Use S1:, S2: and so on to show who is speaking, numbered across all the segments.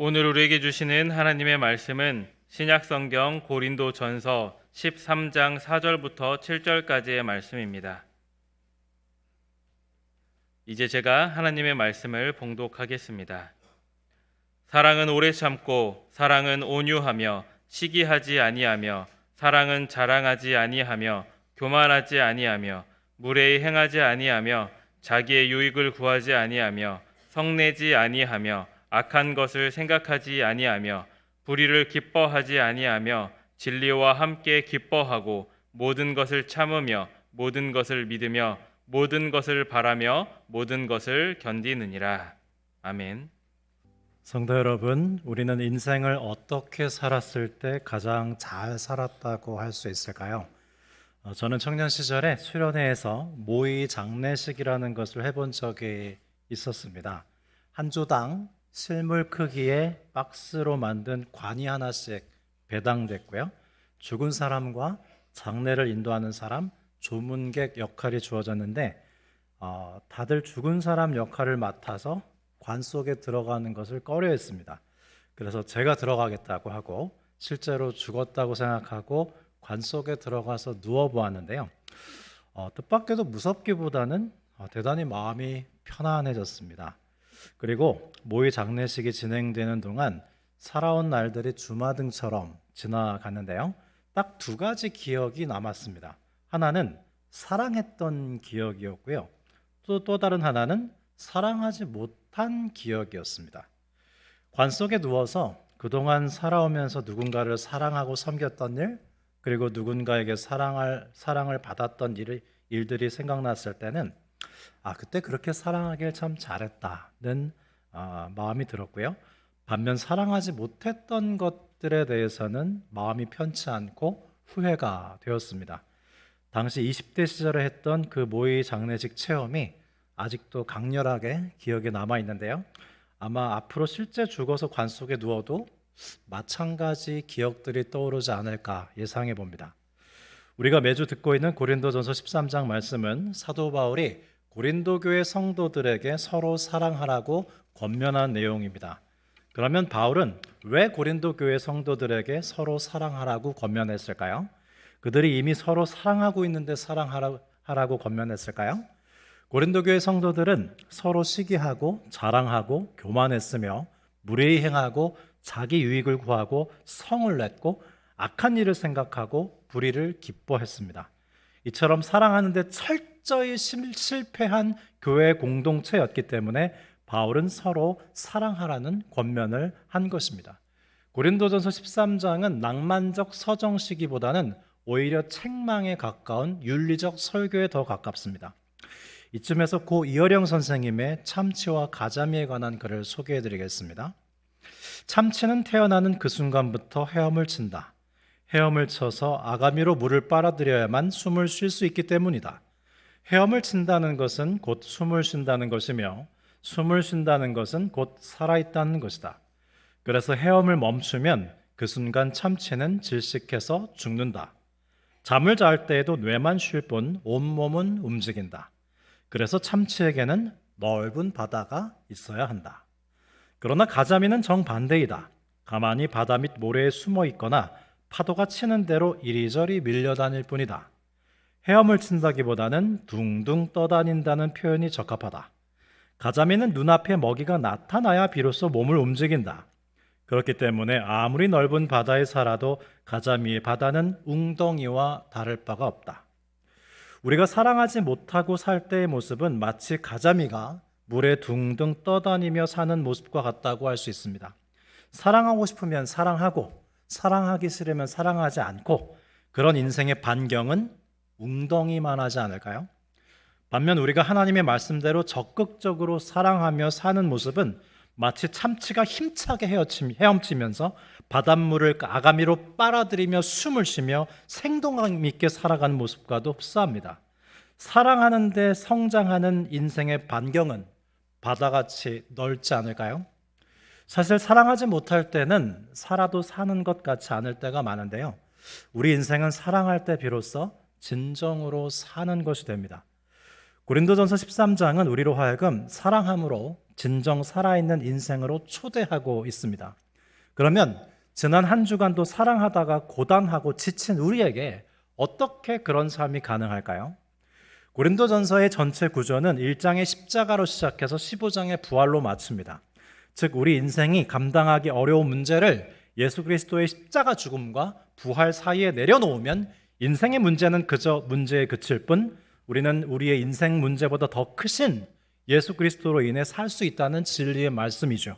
S1: 오늘 우리에게 주시는 하나님의 말씀은 신약성경 고린도전서 13장 4절부터 7절까지의 말씀입니다. 이제 제가 하나님의 말씀을 봉독하겠습니다. 사랑은 오래 참고 사랑은 온유하며 시기하지 아니하며 사랑은 자랑하지 아니하며 교만하지 아니하며 무례히 행하지 아니하며 자기의 유익을 구하지 아니하며 성내지 아니하며 악한 것을 생각하지 아니하며 불의를 기뻐하지 아니하며 진리와 함께 기뻐하고 모든 것을 참으며 모든 것을 믿으며 모든 것을 바라며 모든 것을 견디느니라. 아멘.
S2: 성도 여러분, 우리는 인생을 어떻게 살았을 때 가장 잘 살았다고 할 수 있을까요? 저는 청년 시절에 수련회에서 모의 장례식이라는 것을 해본 적이 있었습니다. 한 조당 실물 크기의 박스로 만든 관이 하나씩 배당됐고요. 죽은 사람과 장례를 인도하는 사람, 조문객 역할이 주어졌는데 다들 죽은 사람 역할을 맡아서 관 속에 들어가는 것을 꺼려했습니다. 그래서 제가 들어가겠다고 하고 실제로 죽었다고 생각하고 관 속에 들어가서 누워보았는데요. 뜻밖에도 무섭기보다는 대단히 마음이 편안해졌습니다. 그리고 모의 장례식이 진행되는 동안 살아온 날들이 주마등처럼 지나갔는데요. 딱 두 가지 기억이 남았습니다. 하나는 사랑했던 기억이었고요. 또 다른 하나는 사랑하지 못한 기억이었습니다. 관 속에 누워서 그동안 살아오면서 누군가를 사랑하고 섬겼던 일, 그리고 누군가에게 사랑을 받았던 일들이 생각났을 때는 그때 그렇게 사랑하길 참 잘했다는 마음이 들었고요. 반면 사랑하지 못했던 것들에 대해서는 마음이 편치 않고 후회가 되었습니다. 당시 20대 시절에 했던 그 모의 장례식 체험이 아직도 강렬하게 기억에 남아 있는데요. 아마 앞으로 실제 죽어서 관 속에 누워도 마찬가지 기억들이 떠오르지 않을까 예상해 봅니다. 우리가 매주 듣고 있는 고린도전서 13장 말씀은 사도 바울이 고린도 교회 성도들에게 서로 사랑하라고 권면한 내용입니다. 그러면 바울은 왜 고린도 교회 성도들에게 서로 사랑하라고 권면했을까요? 그들이 이미 서로 사랑하고 있는데 사랑하라고 권면했을까요? 고린도 교회 성도들은 서로 시기하고 자랑하고 교만했으며 무례히 행하고 자기 유익을 구하고 성을 냈고 악한 일을 생각하고 불의를 기뻐했습니다. 이처럼 사랑하는데 철저히 실패한 교회 공동체였기 때문에 바울은 서로 사랑하라는 권면을 한 것입니다. 고린도전서 13장은 낭만적 서정 시기보다는 오히려 책망에 가까운 윤리적 설교에 더 가깝습니다. 이쯤에서 고 이어령 선생님의 참치와 가자미에 관한 글을 소개해드리겠습니다. 참치는 태어나는 그 순간부터 헤엄을 친다. 헤엄을 쳐서 아가미로 물을 빨아들여야만 숨을 쉴 수 있기 때문이다. 헤엄을 친다는 것은 곧 숨을 쉰다는 것이며 숨을 쉰다는 것은 곧 살아있다는 것이다. 그래서 헤엄을 멈추면 그 순간 참치는 질식해서 죽는다. 잠을 잘 때에도 뇌만 쉴 뿐 온몸은 움직인다. 그래서 참치에게는 넓은 바다가 있어야 한다. 그러나 가자미는 정반대이다. 가만히 바다 밑 모래에 숨어 있거나 파도가 치는 대로 이리저리 밀려다닐 뿐이다. 헤엄을 친다기보다는 둥둥 떠다닌다는 표현이 적합하다. 가자미는 눈앞에 먹이가 나타나야 비로소 몸을 움직인다. 그렇기 때문에 아무리 넓은 바다에 살아도 가자미의 바다는 웅덩이와 다를 바가 없다. 우리가 사랑하지 못하고 살 때의 모습은 마치 가자미가 물에 둥둥 떠다니며 사는 모습과 같다고 할 수 있습니다. 사랑하고 싶으면 사랑하고 사랑하기 싫으면 사랑하지 않고 그런 인생의 반경은 웅덩이만 하지 않을까요? 반면 우리가 하나님의 말씀대로 적극적으로 사랑하며 사는 모습은 마치 참치가 힘차게 헤엄치면서 바닷물을 아가미로 빨아들이며 숨을 쉬며 생동감 있게 살아가는 모습과도 흡사합니다. 사랑하는데 성장하는 인생의 반경은 바다같이 넓지 않을까요? 사실 사랑하지 못할 때는 살아도 사는 것 같지 않을 때가 많은데요. 우리 인생은 사랑할 때 비로소 진정으로 사는 것이 됩니다. 고린도전서 13장은 우리로 하여금 사랑함으로 진정 살아있는 인생으로 초대하고 있습니다. 그러면 지난 한 주간도 사랑하다가 고단하고 지친 우리에게 어떻게 그런 삶이 가능할까요? 고린도전서의 전체 구조는 1장의 십자가로 시작해서 15장의 부활로 마칩니다. 즉 우리 인생이 감당하기 어려운 문제를 예수 그리스도의 십자가 죽음과 부활 사이에 내려놓으면 인생의 문제는 그저 문제에 그칠 뿐 우리는 우리의 인생 문제보다 더 크신 예수 그리스도로 인해 살 수 있다는 진리의 말씀이죠.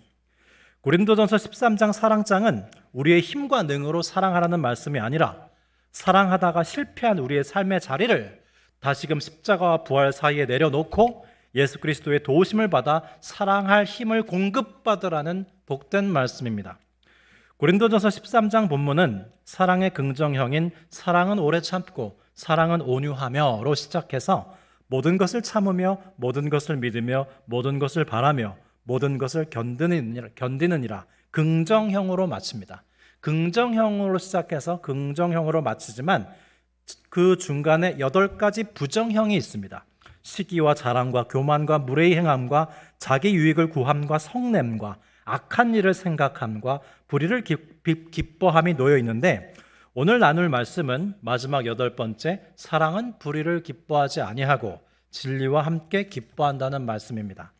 S2: 고린도전서 13장 사랑장은 우리의 힘과 능으로 사랑하라는 말씀이 아니라 사랑하다가 실패한 우리의 삶의 자리를 다시금 십자가와 부활 사이에 내려놓고 예수 그리스도의 도우심을 받아 사랑할 힘을 공급받으라는 복된 말씀입니다. 고린도전서 13장 본문은 사랑의 긍정형인 사랑은 오래 참고 사랑은 온유하며로 시작해서 모든 것을 참으며 모든 것을 믿으며 모든 것을 바라며 모든 것을 견디느니라 긍정형으로 마칩니다. 긍정형으로 시작해서 긍정형으로 마치지만 그 중간에 8가지 부정형이 있습니다. 시기와 자랑과 교만과 무례히 행함과 자기 유익을 구함과 성냄과 악한 일을 생각함과 불의를 기뻐함이 놓여 있는데 오늘 나눌 말씀은 마지막 8번째 사랑은 불의를 기뻐하지 아니하고 진리와 함께 기뻐한다는 말씀입니다.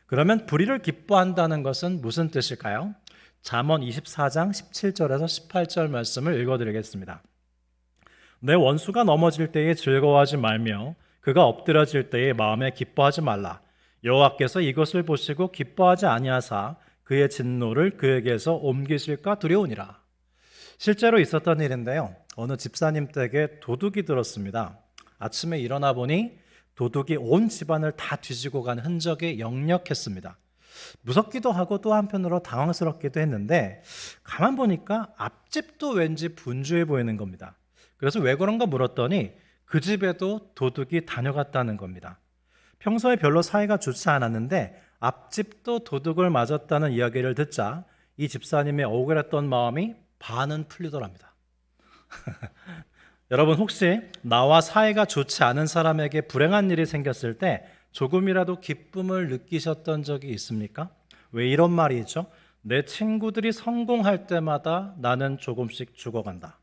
S2: 그러면 불의를 기뻐한다는 것은 무슨 뜻일까요? 잠언 24장 17절에서 18절 말씀을 읽어드리겠습니다. 내 원수가 넘어질 때에 즐거워하지 말며 그가 엎드려질 때에 마음에 기뻐하지 말라. 여호와께서 이것을 보시고 기뻐하지 아니하사 그의 진노를 그에게서 옮기실까 두려우니라. 실제로 있었던 일인데요. 어느 집사님 댁에 도둑이 들었습니다. 아침에 일어나 보니 도둑이 온 집안을 다 뒤지고 간 흔적이 역력했습니다. 무섭기도 하고 또 한편으로 당황스럽기도 했는데 가만 보니까 앞집도 왠지 분주해 보이는 겁니다. 그래서 왜 그런가 물었더니 그 집에도 도둑이 다녀갔다는 겁니다. 평소에 별로 사이가 좋지 않았는데 앞집도 도둑을 맞았다는 이야기를 듣자 이 집사님의 억울했던 마음이 반은 풀리더랍니다. 여러분 혹시 나와 사이가 좋지 않은 사람에게 불행한 일이 생겼을 때 조금이라도 기쁨을 느끼셨던 적이 있습니까? 왜 이런 말이 있죠? 내 친구들이 성공할 때마다 나는 조금씩 죽어간다.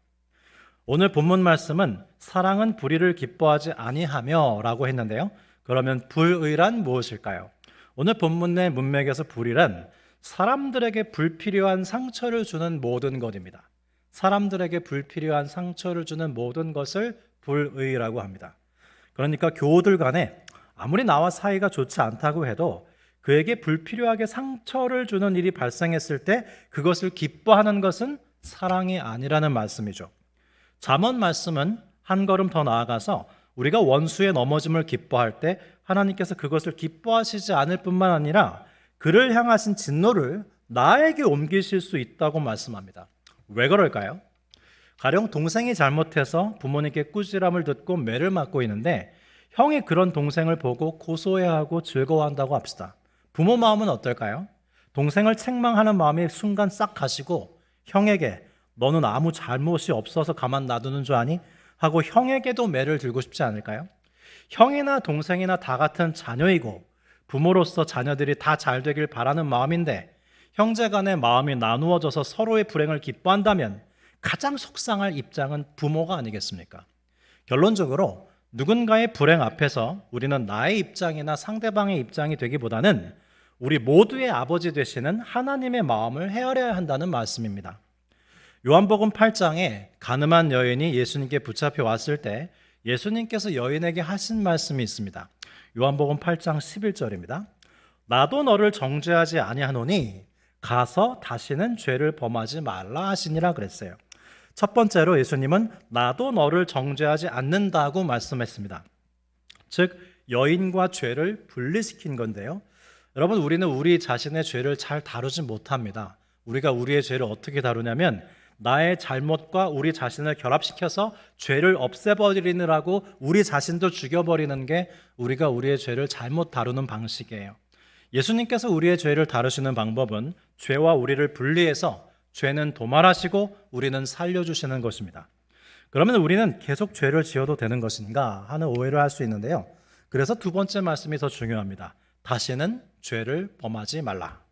S2: 오늘 본문 말씀은 사랑은 불의를 기뻐하지 아니하며 라고 했는데요. 그러면 불의란 무엇일까요? 오늘 본문의 문맥에서 불의란 사람들에게 불필요한 상처를 주는 모든 것입니다. 사람들에게 불필요한 상처를 주는 모든 것을 불의라고 합니다. 그러니까 교우들 간에 아무리 나와 사이가 좋지 않다고 해도 그에게 불필요하게 상처를 주는 일이 발생했을 때 그것을 기뻐하는 것은 사랑이 아니라는 말씀이죠. 잠언 말씀은 한 걸음 더 나아가서 우리가 원수의 넘어짐을 기뻐할 때 하나님께서 그것을 기뻐하시지 않을 뿐만 아니라 그를 향하신 진노를 나에게 옮기실 수 있다고 말씀합니다. 왜 그럴까요? 가령 동생이 잘못해서 부모님께 꾸지람을 듣고 매를 맞고 있는데 형이 그런 동생을 보고 고소해하고 즐거워한다고 합시다. 부모 마음은 어떨까요? 동생을 책망하는 마음이 순간 싹 가시고 형에게 너는 아무 잘못이 없어서 가만 놔두는 줄 아니? 하고 형에게도 매를 들고 싶지 않을까요? 형이나 동생이나 다 같은 자녀이고 부모로서 자녀들이 다 잘 되길 바라는 마음인데 형제 간의 마음이 나누어져서 서로의 불행을 기뻐한다면 가장 속상할 입장은 부모가 아니겠습니까? 결론적으로 누군가의 불행 앞에서 우리는 나의 입장이나 상대방의 입장이 되기보다는 우리 모두의 아버지 되시는 하나님의 마음을 헤아려야 한다는 말씀입니다. 요한복음 8장에 가늠한 여인이 예수님께 붙잡혀 왔을 때 예수님께서 여인에게 하신 말씀이 있습니다. 요한복음 8장 11절입니다. 나도 너를 정죄하지 아니하노니 가서 다시는 죄를 범하지 말라 하시니라 그랬어요. 첫 번째로 예수님은 나도 너를 정죄하지 않는다고 말씀했습니다. 즉 여인과 죄를 분리시킨 건데요. 여러분 우리는 우리 자신의 죄를 잘 다루지 못합니다. 우리가 우리의 죄를 어떻게 다루냐면 나의 잘못과 우리 자신을 결합시켜서 죄를 없애버리느라고 우리 자신도 죽여버리는 게 우리가 우리의 죄를 잘못 다루는 방식이에요. 예수님께서 우리의 죄를 다루시는 방법은 죄와 우리를 분리해서 죄는 도말하시고 우리는 살려주시는 것입니다. 그러면 우리는 계속 죄를 지어도 되는 것인가 하는 오해를 할 수 있는데요. 그래서 두 번째 말씀이 더 중요합니다. 다시는 죄를 범하지 말라.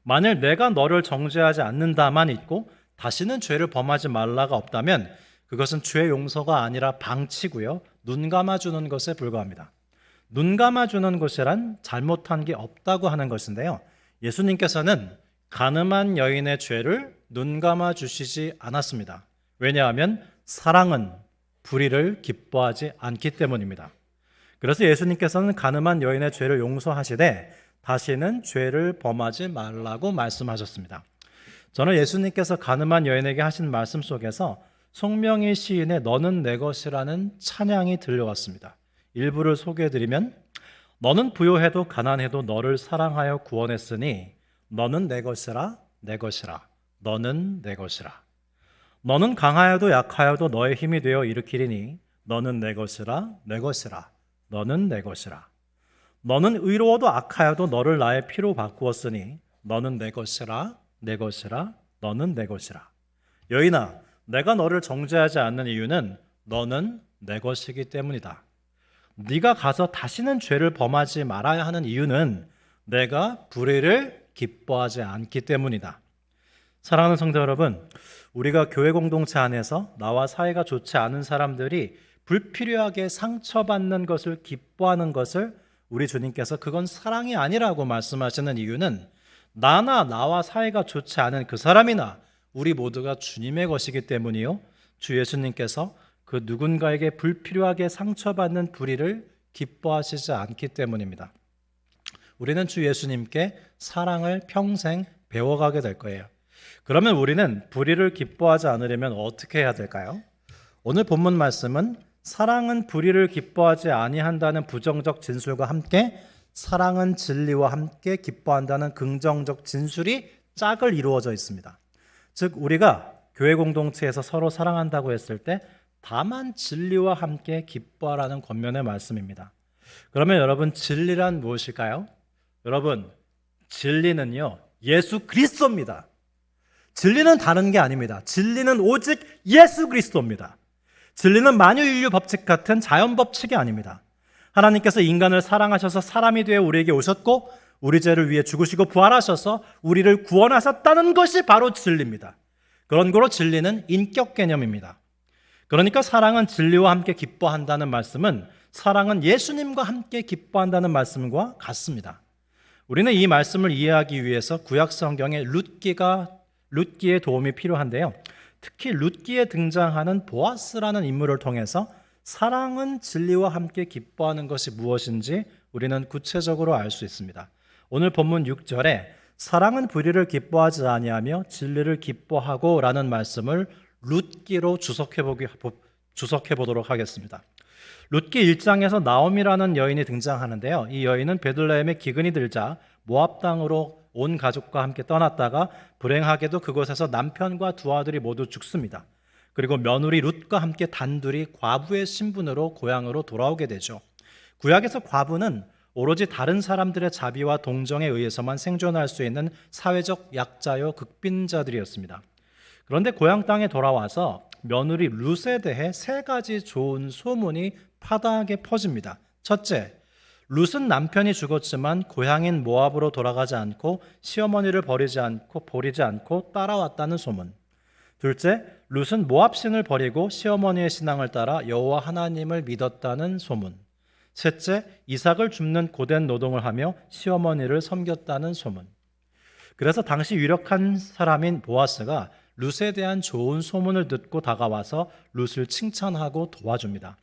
S2: 만일 내가 너를 정죄하지 않는다만 있고 다시는 죄를 범하지 말라가 없다면 그것은 죄 용서가 아니라 방치고요. 눈 감아주는 것에 불과합니다. 눈 감아주는 것이란 잘못한 게 없다고 하는 것인데요. 예수님께서는 가늠한 여인의 죄를 눈 감아주시지 않았습니다. 왜냐하면 사랑은 불의를 기뻐하지 않기 때문입니다. 그래서 예수님께서는 가늠한 여인의 죄를 용서하시되 다시는 죄를 범하지 말라고 말씀하셨습니다. 저는 예수님께서 가늠한 여인에게 하신 말씀 속에서 송명희 시인의 너는 내 것이라는 찬양이 들려왔습니다. 일부를 소개해드리면 너는 부요해도 가난해도 너를 사랑하여 구원했으니 너는 내 것이라 내 것이라 너는 내 것이라 너는 강하여도 약하여도 너의 힘이 되어 일으키리니 너는 내 것이라 내 것이라 너는 내 것이라 너는 의로워도 악하여도 너를 나의 피로 바꾸었으니 너는 내 것이라 내 것이라 너는 내 것이라 여인아 내가 너를 정죄하지 않는 이유는 너는 내 것이기 때문이다. 네가 가서 다시는 죄를 범하지 말아야 하는 이유는 내가 불의를 기뻐하지 않기 때문이다. 사랑하는 성도 여러분, 우리가 교회 공동체 안에서 나와 사이가 좋지 않은 사람들이 불필요하게 상처받는 것을 기뻐하는 것을 우리 주님께서 그건 사랑이 아니라고 말씀하시는 이유는 나와 사이가 좋지 않은 그 사람이나 우리 모두가 주님의 것이기 때문이요. 주 예수님께서 그 누군가에게 불필요하게 상처받는 불의를 기뻐하시지 않기 때문입니다. 우리는 주 예수님께 사랑을 평생 배워가게 될 거예요. 그러면 우리는 불의를 기뻐하지 않으려면 어떻게 해야 될까요? 오늘 본문 말씀은 사랑은 불의를 기뻐하지 아니한다는 부정적 진술과 함께 사랑은 진리와 함께 기뻐한다는 긍정적 진술이 짝을 이루어져 있습니다. 즉 우리가 교회 공동체에서 서로 사랑한다고 했을 때 다만 진리와 함께 기뻐하라는 권면의 말씀입니다. 그러면 여러분 진리란 무엇일까요? 여러분 진리는요 예수 그리스도입니다. 진리는 다른 게 아닙니다. 진리는 오직 예수 그리스도입니다. 진리는 만유인류 법칙 같은 자연 법칙이 아닙니다. 하나님께서 인간을 사랑하셔서 사람이 되어 우리에게 오셨고 우리 죄를 위해 죽으시고 부활하셔서 우리를 구원하셨다는 것이 바로 진리입니다. 그런 거로 진리는 인격 개념입니다. 그러니까 사랑은 진리와 함께 기뻐한다는 말씀은 사랑은 예수님과 함께 기뻐한다는 말씀과 같습니다. 우리는 이 말씀을 이해하기 위해서 구약 성경에 룻기의 도움이 필요한데요. 특히 룻기에 등장하는 보아스라는 인물을 통해서 사랑은 진리와 함께 기뻐하는 것이 무엇인지 우리는 구체적으로 알 수 있습니다. 오늘 본문 6절에 사랑은 불의를 기뻐하지 아니하며 진리를 기뻐하고 라는 말씀을 룻기로 주석해 보도록 하겠습니다. 룻기 1장에서 나옴이라는 여인이 등장하는데요. 이 여인은 베들레헴에 기근이 들자 모압 땅으로 온 가족과 함께 떠났다가 불행하게도 그곳에서 남편과 두 아들이 모두 죽습니다. 그리고 며느리 룻과 함께 단둘이 과부의 신분으로 고향으로 돌아오게 되죠. 구약에서 과부는 오로지 다른 사람들의 자비와 동정에 의해서만 생존할 수 있는 사회적 약자요 극빈자들이었습니다. 그런데 고향 땅에 돌아와서 며느리 룻에 대해 세 가지 좋은 소문이 파다하게 퍼집니다. 첫째, 룻은 남편이 죽었지만 고향인 모압으로 돌아가지 않고 시어머니를 버리지 않고 따라왔다는 소문. 둘째, 룻은 모압 신을 버리고 시어머니의 신앙을 따라 여호와 하나님을 믿었다는 소문. 셋째, 이삭을 줍는 고된 노동을 하며 시어머니를 섬겼다는 소문. 그래서 당시 유력한 사람인 보아스가 룻에 대한 좋은 소문을 듣고 다가와서 룻을 칭찬하고 도와줍니다.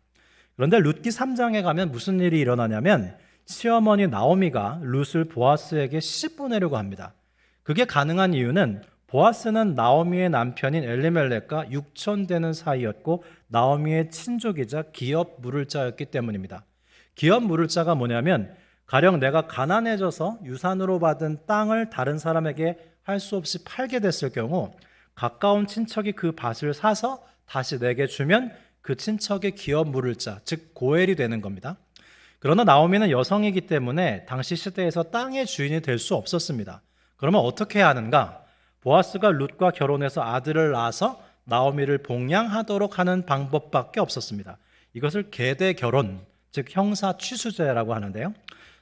S2: 그런데 룻기 3장에 가면 무슨 일이 일어나냐면 시어머니 나오미가 룻을 보아스에게 시집 보내려고 합니다. 그게 가능한 이유는 보아스는 나오미의 남편인 엘리멜렉과 6천 되는 사이였고 나오미의 친족이자 기업 물을 자였기 때문입니다. 기업 물을 자가 뭐냐면 가령 내가 가난해져서 유산으로 받은 땅을 다른 사람에게 할 수 없이 팔게 됐을 경우 가까운 친척이 그 밭을 사서 다시 내게 주면 그 친척의 기업 물을 자, 즉 고엘이 되는 겁니다. 그러나 나오미는 여성이기 때문에 당시 시대에서 땅의 주인이 될 수 없었습니다. 그러면 어떻게 해야 하는가? 보아스가 룻과 결혼해서 아들을 낳아서 나오미를 봉양하도록 하는 방법밖에 없었습니다. 이것을 계대 결혼, 즉 형사 취수제라고 하는데요.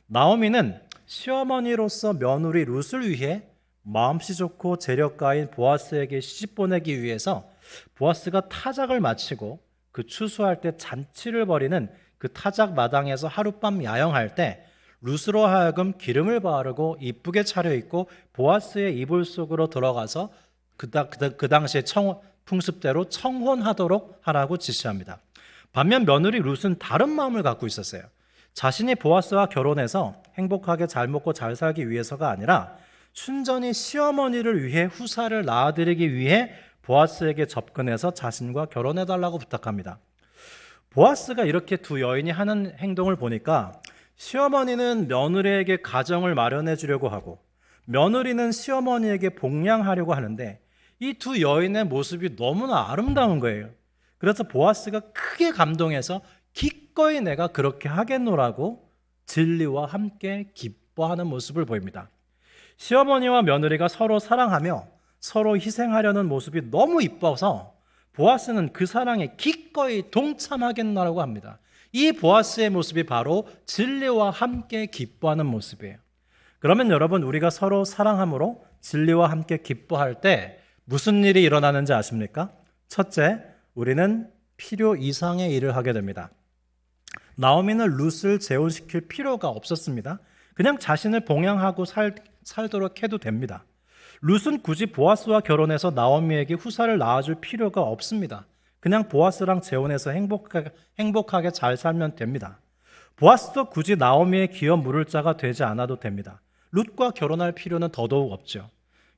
S2: 나오미는 시어머니로서 며느리 룻을 위해 마음씨 좋고 재력가인 보아스에게 시집 보내기 위해서 보아스가 타작을 마치고 그 추수할 때 잔치를 벌이는 그 타작 마당에서 하룻밤 야영할 때 룻으로 하여금 기름을 바르고 이쁘게 차려입고 보아스의 이불 속으로 들어가서 그 당시의 풍습대로 청혼하도록 하라고 지시합니다. 반면 며느리 룻은 다른 마음을 갖고 있었어요. 자신이 보아스와 결혼해서 행복하게 잘 먹고 잘 살기 위해서가 아니라 순전히 시어머니를 위해 후사를 낳아드리기 위해 보아스에게 접근해서 자신과 결혼해달라고 부탁합니다. 보아스가 이렇게 두 여인이 하는 행동을 보니까 시어머니는 며느리에게 가정을 마련해 주려고 하고 며느리는 시어머니에게 복양하려고 하는데 이 두 여인의 모습이 너무나 아름다운 거예요. 그래서 보아스가 크게 감동해서 기꺼이 내가 그렇게 하겠노라고 진리와 함께 기뻐하는 모습을 보입니다. 시어머니와 며느리가 서로 사랑하며 서로 희생하려는 모습이 너무 이뻐서 보아스는 그 사랑에 기꺼이 동참하겠노라고 합니다. 이 보아스의 모습이 바로 진리와 함께 기뻐하는 모습이에요. 그러면 여러분, 우리가 서로 사랑함으로 진리와 함께 기뻐할 때 무슨 일이 일어나는지 아십니까? 첫째, 우리는 필요 이상의 일을 하게 됩니다. 나오미는 룻을 재혼시킬 필요가 없었습니다. 그냥 자신을 봉양하고 살도록 해도 됩니다. 룻은 굳이 보아스와 결혼해서 나오미에게 후사를 낳아줄 필요가 없습니다. 그냥 보아스랑 재혼해서 행복하게 잘 살면 됩니다. 보아스도 굳이 나오미의 기업 물을 자가 되지 않아도 됩니다. 룻과 결혼할 필요는 더더욱 없죠.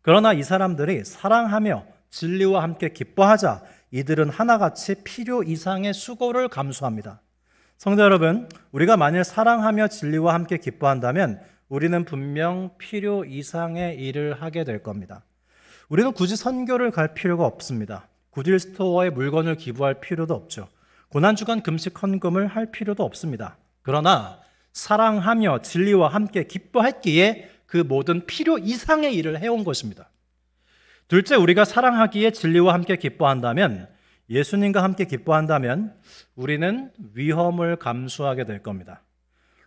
S2: 그러나 이 사람들이 사랑하며 진리와 함께 기뻐하자 이들은 하나같이 필요 이상의 수고를 감수합니다. 성도 여러분, 우리가 만일 사랑하며 진리와 함께 기뻐한다면 우리는 분명 필요 이상의 일을 하게 될 겁니다. 우리는 굳이 선교를 갈 필요가 없습니다. 구딜 스토어에 물건을 기부할 필요도 없죠. 고난주간 금식 헌금을 할 필요도 없습니다. 그러나 사랑하며 진리와 함께 기뻐했기에 그 모든 필요 이상의 일을 해온 것입니다. 둘째, 우리가 사랑하기에 진리와 함께 기뻐한다면, 예수님과 함께 기뻐한다면 우리는 위험을 감수하게 될 겁니다.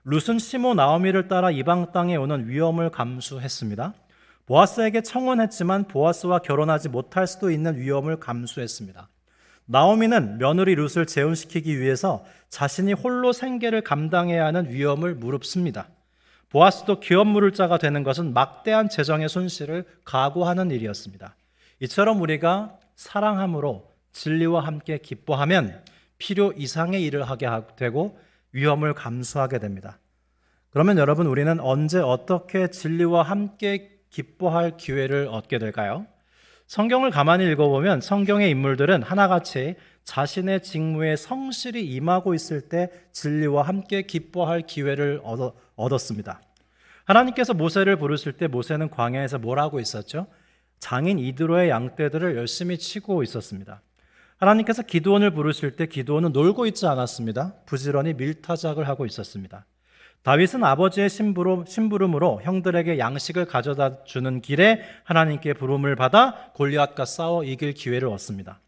S2: 룻은 시모 나오미를 따라 이방 땅에 오는 위험을 감수했습니다. 보아스에게 청혼했지만 보아스와 결혼하지 못할 수도 있는 위험을 감수했습니다. 나오미는 며느리 룻을 재혼시키기 위해서 자신이 홀로 생계를 감당해야 하는 위험을 무릅씁니다. 보아스도 기업 물을 자가 되는 것은 막대한 재정의 손실을 각오하는 일이었습니다. 이처럼 우리가 사랑함으로 진리와 함께 기뻐하면 필요 이상의 일을 하게 되고 위험을 감수하게 됩니다. 그러면 여러분, 우리는 언제 어떻게 진리와 함께 기뻐할 기회를 얻게 될까요? 성경을 가만히 읽어보면 성경의 인물들은 하나같이 자신의 직무에 성실히 임하고 있을 때 진리와 함께 기뻐할 기회를 얻었습니다. 하나님께서 모세를 부르실 때 모세는 광야에서 뭘 하고 있었죠? 장인 이드로의 양떼들을 열심히 치고 있었습니다. 하나님께서 기드온을 부르실 때 기드온은 놀고 있지 않았습니다. 부지런히 밀타작을 하고 있었습니다. 다윗은 아버지의 심부름으로 형들에게 양식을 가져다 주는 길에 하나님께 부름을 받아 골리앗과 싸워 이길 기회를 얻습니다.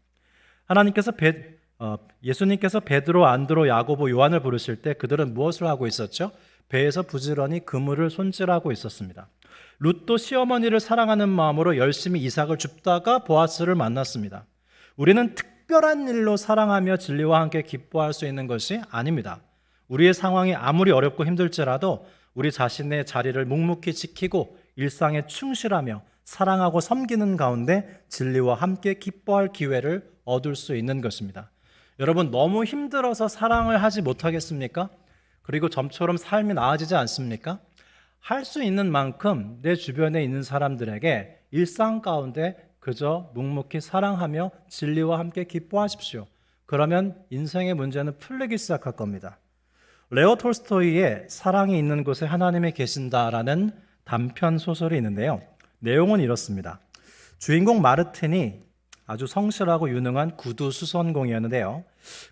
S2: 예수님께서 베드로, 안드로, 야고보, 요한을 부르실 때 그들은 무엇을 하고 있었죠? 배에서 부지런히 그물을 손질하고 있었습니다. 룻도 시어머니를 사랑하는 마음으로 열심히 이삭을 줍다가 보아스를 만났습니다. 우리는 특별한 일로 사랑하며 진리와 함께 기뻐할 수 있는 것이 아닙니다. 우리의 상황이 아무리 어렵고 힘들지라도 우리 자신의 자리를 묵묵히 지키고 일상에 충실하며 사랑하고 섬기는 가운데 진리와 함께 기뻐할 기회를 얻을 수 있는 것입니다. 여러분, 너무 힘들어서 사랑을 하지 못하겠습니까? 그리고 점처럼 삶이 나아지지 않습니까? 할 수 있는 만큼 내 주변에 있는 사람들에게 일상 가운데 그저 묵묵히 사랑하며 진리와 함께 기뻐하십시오. 그러면 인생의 문제는 풀리기 시작할 겁니다. 레오 톨스토이의 사랑이 있는 곳에 하나님이 계신다라는 단편 소설이 있는데요. 내용은 이렇습니다. 주인공 마르틴이 아주 성실하고 유능한 구두 수선공이었는데요.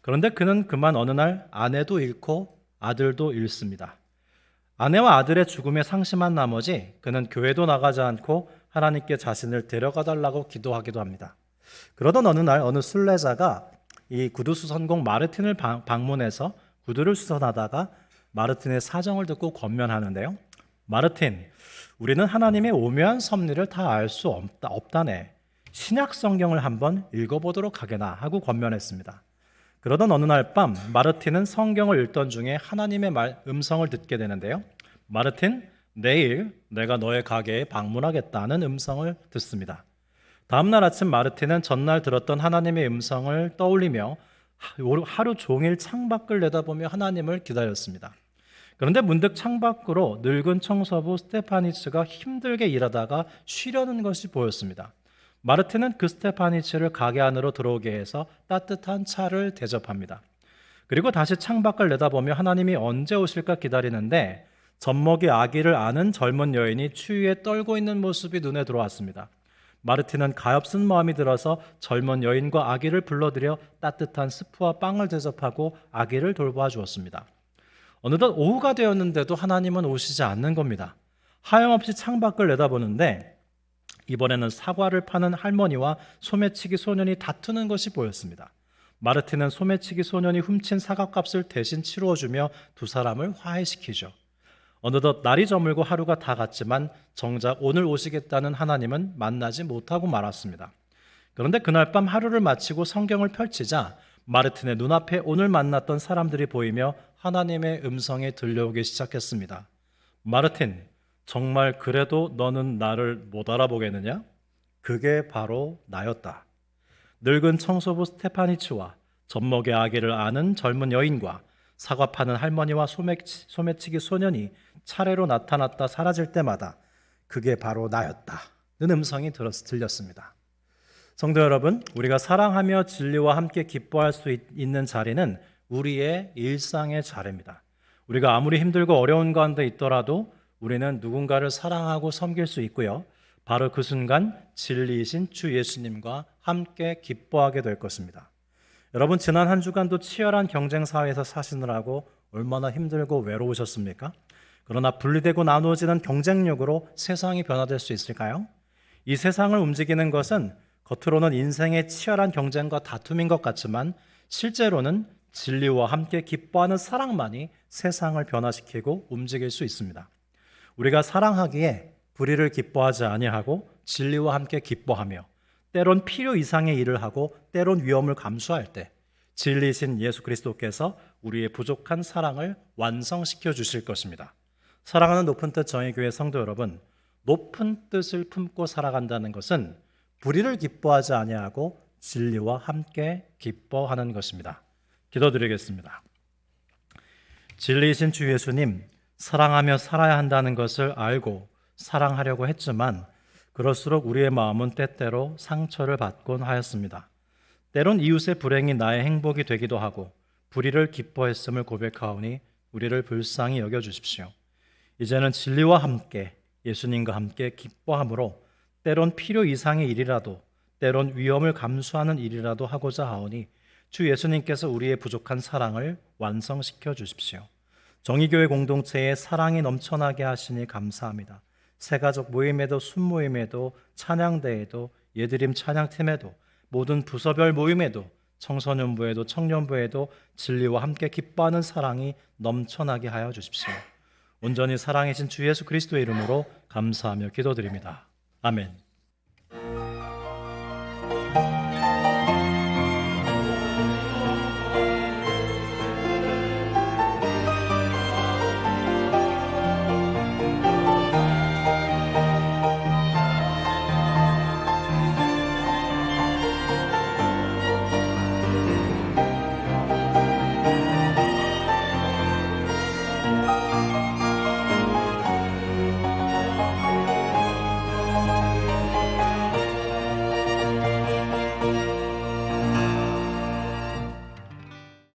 S2: 그런데 그는 그만 어느 날 아내도 잃고 아들도 잃습니다. 아내와 아들의 죽음에 상심한 나머지 그는 교회도 나가지 않고 하나님께 자신을 데려가달라고 기도하기도 합니다. 그러던 어느 날 어느 순례자가 이 구두 수선공 마르틴을 방문해서 구두를 수선하다가 마르틴의 사정을 듣고 권면하는데요. 마르틴, 우리는 하나님의 오묘한 섭리를 다 알 수 없다네. 신약 성경을 한번 읽어보도록 하게나 하고 권면했습니다. 그러던 어느 날 밤 마르틴은 성경을 읽던 중에 하나님의 음성을 듣게 되는데요. 마르틴, 내일 내가 너의 가게에 방문하겠다는 음성을 듣습니다. 다음 날 아침 마르틴은 전날 들었던 하나님의 음성을 떠올리며 하루 종일 창밖을 내다보며 하나님을 기다렸습니다. 그런데 문득 창밖으로 늙은 청소부 스테파니츠가 힘들게 일하다가 쉬려는 것이 보였습니다. 마르틴은 그 스테파니츠를 가게 안으로 들어오게 해서 따뜻한 차를 대접합니다. 그리고 다시 창밖을 내다보며 하나님이 언제 오실까 기다리는데 젖먹이 아기를 안은 젊은 여인이 추위에 떨고 있는 모습이 눈에 들어왔습니다. 마르틴은 가엾은 마음이 들어서 젊은 여인과 아기를 불러들여 따뜻한 스프와 빵을 대접하고 아기를 돌봐 주었습니다. 어느덧 오후가 되었는데도 하나님은 오시지 않는 겁니다. 하염없이 창밖을 내다보는데 이번에는 사과를 파는 할머니와 소매치기 소년이 다투는 것이 보였습니다. 마르틴은 소매치기 소년이 훔친 사과값을 대신 치루어주며 두 사람을 화해시키죠. 어느덧 날이 저물고 하루가 다 갔지만 정작 오늘 오시겠다는 하나님은 만나지 못하고 말았습니다. 그런데 그날 밤 하루를 마치고 성경을 펼치자 마르틴의 눈앞에 오늘 만났던 사람들이 보이며 하나님의 음성이 들려오기 시작했습니다. 마르틴, 정말 그래도 너는 나를 못 알아보겠느냐? 그게 바로 나였다. 늙은 청소부 스테파니츠와 젖먹이 아기를 아는 젊은 여인과 사과 파는 할머니와 소매치기 소년이 차례로 나타났다 사라질 때마다 그게 바로 나였다는 음성이 들렸습니다. 성도 여러분, 우리가 사랑하며 진리와 함께 기뻐할 수 있는 자리는 우리의 일상의 자리입니다. 우리가 아무리 힘들고 어려운 가운데 있더라도 우리는 누군가를 사랑하고 섬길 수 있고요. 바로 그 순간 진리이신 주 예수님과 함께 기뻐하게 될 것입니다. 여러분, 지난 한 주간도 치열한 경쟁 사회에서 사시느라고 얼마나 힘들고 외로우셨습니까? 그러나 분리되고 나누어지는 경쟁력으로 세상이 변화될 수 있을까요? 이 세상을 움직이는 것은 겉으로는 인생의 치열한 경쟁과 다툼인 것 같지만 실제로는 진리와 함께 기뻐하는 사랑만이 세상을 변화시키고 움직일 수 있습니다. 우리가 사랑하기에 불의를 기뻐하지 아니하고 진리와 함께 기뻐하며 때론 필요 이상의 일을 하고 때론 위험을 감수할 때 진리이신 예수 그리스도께서 우리의 부족한 사랑을 완성시켜 주실 것입니다. 사랑하는 높은 뜻 정의교회 성도 여러분, 높은 뜻을 품고 살아간다는 것은 불의를 기뻐하지 아니하고 진리와 함께 기뻐하는 것입니다. 기도드리겠습니다. 진리이신 주 예수님, 사랑하며 살아야 한다는 것을 알고 사랑하려고 했지만 그럴수록 우리의 마음은 때때로 상처를 받곤 하였습니다. 때론 이웃의 불행이 나의 행복이 되기도 하고 불의를 기뻐했음을 고백하오니 우리를 불쌍히 여겨주십시오. 이제는 진리와 함께 예수님과 함께 기뻐함으로 때론 필요 이상의 일이라도 때론 위험을 감수하는 일이라도 하고자 하오니 주 예수님께서 우리의 부족한 사랑을 완성시켜 주십시오. 정의교회 공동체에 사랑이 넘쳐나게 하시니 감사합니다. 새가족 모임에도 순모임에도 찬양대에도 예드림 찬양팀에도 모든 부서별 모임에도 청소년부에도 청년부에도 진리와 함께 기뻐하는 사랑이 넘쳐나게 하여 주십시오. 온전히 사랑이신 주 예수 그리스도의 이름으로 감사하며 기도드립니다. 아멘.